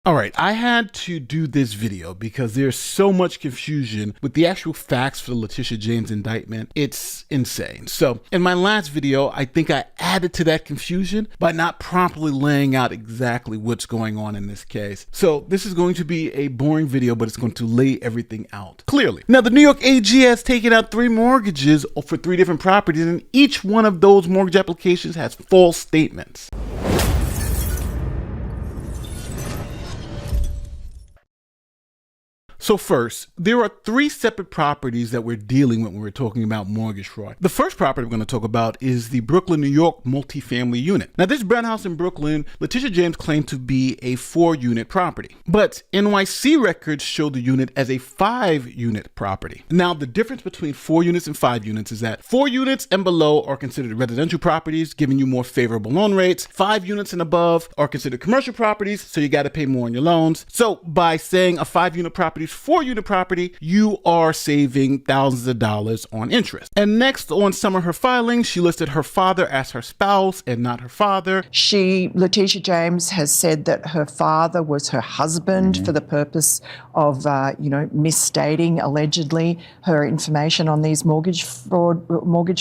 All right, I had to do this video because there's so much confusion with the actual facts for the Letitia James indictment. It's insane. So in my last video, I think I added to that confusion by not properly laying out exactly what's going on in this case. So this is going to be a boring video, but it's going to lay everything out clearly. Now, the New York AG has taken out 3 mortgages for 3 different properties, and each one of those mortgage applications has false statements. So first, there are 3 separate properties that we're dealing with when we're talking about mortgage fraud. The first property we're going to talk about is the Brooklyn, New York multifamily unit. Now, this brand house in Brooklyn, Letitia James claimed to be a 4-unit property, but NYC records show the unit as a 5-unit property. Now, the difference between 4 units and 5 units is that 4 units and below are considered residential properties, giving you more favorable loan rates. 5 units and above are considered commercial properties, so you got to pay more on your loans. So by saying a 5-unit property 4-unit property, you are saving thousands of dollars on interest. And next, on some of her filings, she listed her father as her spouse and not her father. Letitia James has said that her father was her husband for the purpose of, misstating allegedly her information on these mortgage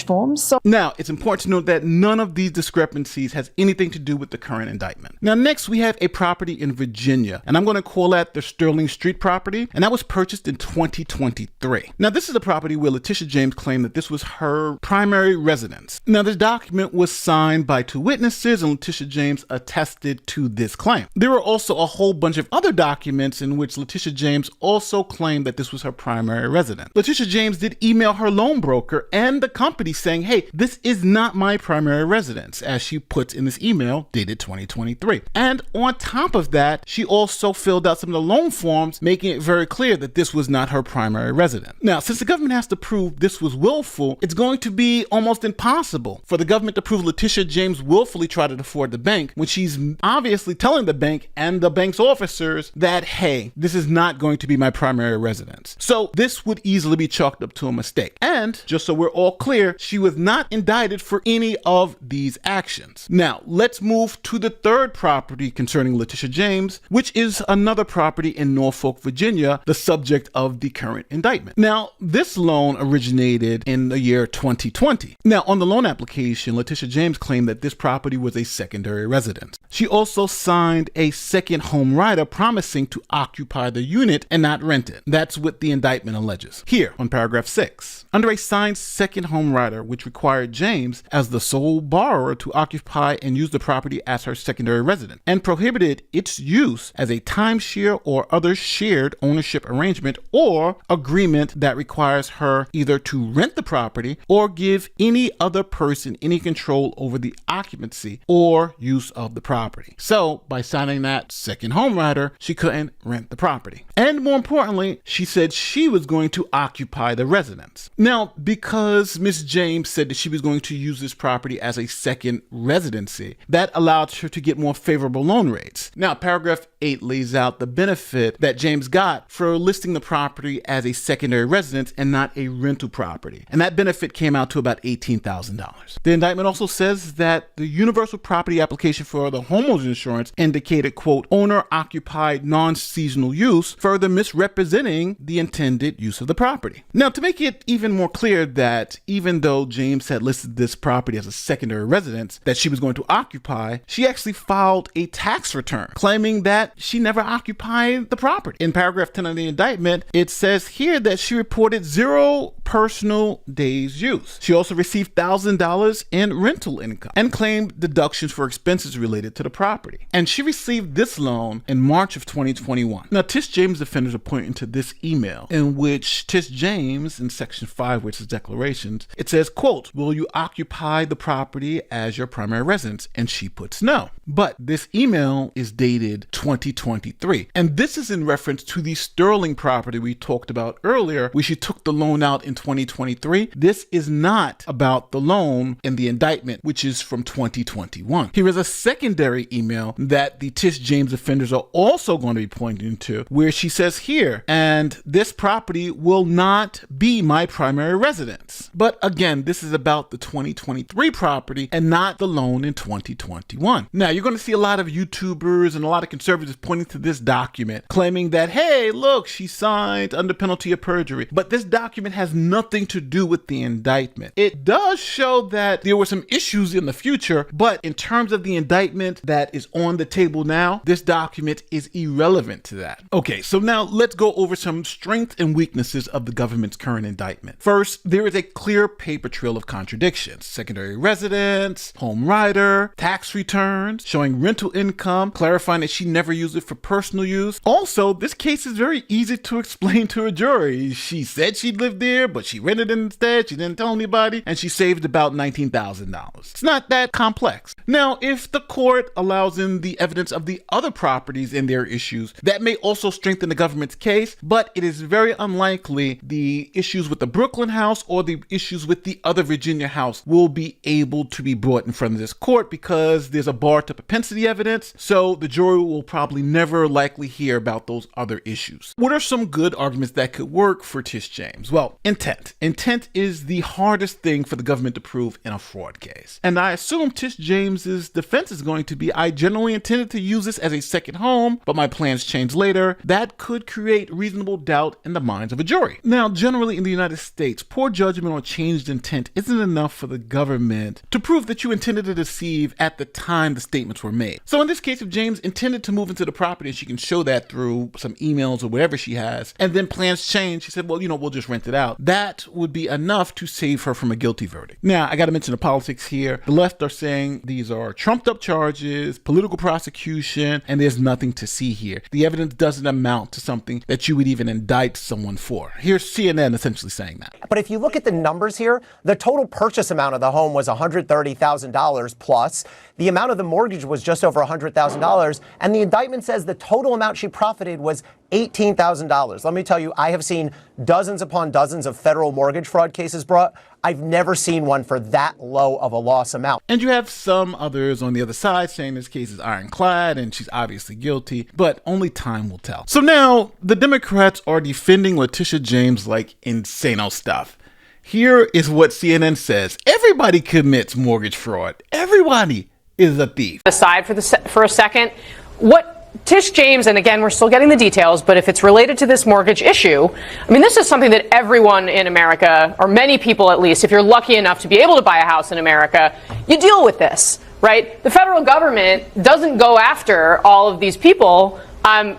forms. So now, it's important to note that none of these discrepancies has anything to do with the current indictment. Now, next we have a property in Virginia, and I'm going to call that the Sterling Street property, and that was purchased in 2023. Now, this is a property where Letitia James claimed that this was her primary residence. Now, this document was signed by 2 witnesses, and Letitia James attested to this claim. There were also a whole bunch of other documents in which Letitia James also claimed that this was her primary residence. Letitia James did email her loan broker and the company saying, hey, this is not my primary residence, as she puts in this email dated 2023. And on top of that, she also filled out some of the loan forms, making it very clear that this was not her primary residence. Now, since the government has to prove this was willful, it's going to be almost impossible for the government to prove Letitia James willfully tried to defraud the bank when she's obviously telling the bank and the bank's officers that, hey, this is not going to be my primary residence. So this would easily be chalked up to a mistake. And just so we're all clear, she was not indicted for any of these actions. Now, let's move to the third property concerning Letitia James, which is another property in Norfolk, Virginia, the subject of the current indictment. Now, this loan originated in the year 2020. Now, on the loan application, Letitia James claimed that this property was a secondary residence. She also signed a second home rider promising to occupy the unit and not rent it. That's what the indictment alleges. Here, on paragraph 6, under a signed second home rider, which required James as the sole borrower to occupy and use the property as her secondary residence and prohibited its use as a timeshare or other shared ownership arrangement or agreement that requires her either to rent the property or give any other person any control over the occupancy or use of the property. So by signing that second home rider, she couldn't rent the property. And more importantly, she said she was going to occupy the residence. Now, because Ms. James said that she was going to use this property as a second residency, that allowed her to get more favorable loan rates. Now, paragraph 8 lays out the benefit that James got for listing the property as a secondary residence and not a rental property. And that benefit came out to about $18,000. The indictment also says that the universal property application for the homeowner's insurance indicated, quote, owner-occupied non-seasonal use, further misrepresenting the intended use of the property. Now, to make it even more clear that even though James had listed this property as a secondary residence that she was going to occupy, she actually filed a tax return claiming that she never occupied the property. In paragraph 10 of the indictment, it says here that she reported 0 personal days use. She also received $1,000 in rental income and claimed deductions for expenses related to the property. And she received this loan in March of 2021. Now, Tish James defenders are pointing to this email in which Tish James, in section 5, which is declarations, it says, quote, will you occupy the property as your primary residence? And she puts no. But this email is dated 2023. And this is in reference to the sterling property we talked about earlier, where she took the loan out in 2023. This is not about the loan in the indictment, which is from 2021. Here is a secondary email that the Tish James offenders are also going to be pointing to, where she says here, and this property will not be my primary residence. But again, this is about the 2023 property and not the loan in 2021. Now, you're going to see a lot of YouTubers and a lot of conservatives pointing to this document, claiming that, hey, look, she signed under penalty of perjury. But this document has nothing to do with the indictment. It does show that there were some issues in the future, but in terms of the indictment that is on the table now, this document is irrelevant to that. Okay, so now let's go over some strengths and weaknesses of the government's current indictment. First, there is a clear paper trail of contradictions. Secondary residence, home writer, tax returns, showing rental income, clarifying that she never used it for personal use. Also, this case is very easy to explain to a jury. She said she lived there, but she rented it instead. She didn't tell anybody, and she saved about $19,000. It's not that complex. Now, if the court allows in the evidence of the other properties and their issues, that may also strengthen the government's case, but it is very unlikely the issues with the Brooklyn house or the issues with the other Virginia house will be able to be brought in front of this court because there's a bar to propensity evidence, so the jury will probably never likely hear about those other issues. What are some good arguments that could work for Tish James? Well, intent. Intent is the hardest thing for the government to prove in a fraud case. And I assume Tish James's defense is going to be, I generally intended to use this as a second home, but my plans changed later. That could create reasonable doubt in the minds of a jury. Now, generally in the United States, poor judgment or changed intent isn't enough for the government to prove that you intended to deceive at the time the statements were made. So in this case, if James intended to move into the property and she can show that through some emails or whatever she has, and then plans change, she said, well, we'll just rent it out. That would be enough to save her from a guilty verdict. Now, I got to mention the politics here. The left are saying these are trumped up charges, political prosecution, and there's nothing to see here. The evidence doesn't amount to something that you would even indict someone for. Here's CNN essentially saying that. But if you look at the numbers here, the total purchase amount of the home was $130,000 plus. The amount of the mortgage was just over $100,000. And the indictment says the total amount she profited was $18,000. Let me tell you, I have seen dozens upon dozens of federal mortgage fraud cases brought. I've never seen one for that low of a loss amount. And you have some others on the other side saying this case is ironclad and she's obviously guilty, but only time will tell. So now the Democrats are defending Letitia James like insano stuff. Here is what CNN says. Everybody commits mortgage fraud. Everybody is a thief. Aside for a second, what Tish James, and again, we're still getting the details, but if it's related to this mortgage issue, I mean, this is something that everyone in America, or many people at least, if you're lucky enough to be able to buy a house in America, you deal with this, right? The federal government doesn't go after all of these people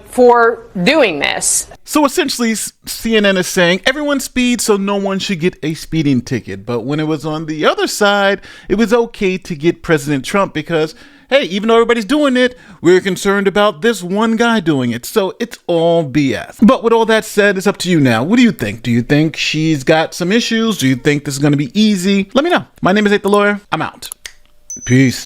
for doing this. So essentially, CNN is saying everyone speeds, so no one should get a speeding ticket. But when it was on the other side, it was okay to get President Trump because, hey, even though everybody's doing it, we're concerned about this one guy doing it. So it's all BS. But with all that said, it's up to you now. What do you think? Do you think she's got some issues? Do you think this is going to be easy? Let me know. My name is Nate the Lawyer. I'm out. Peace.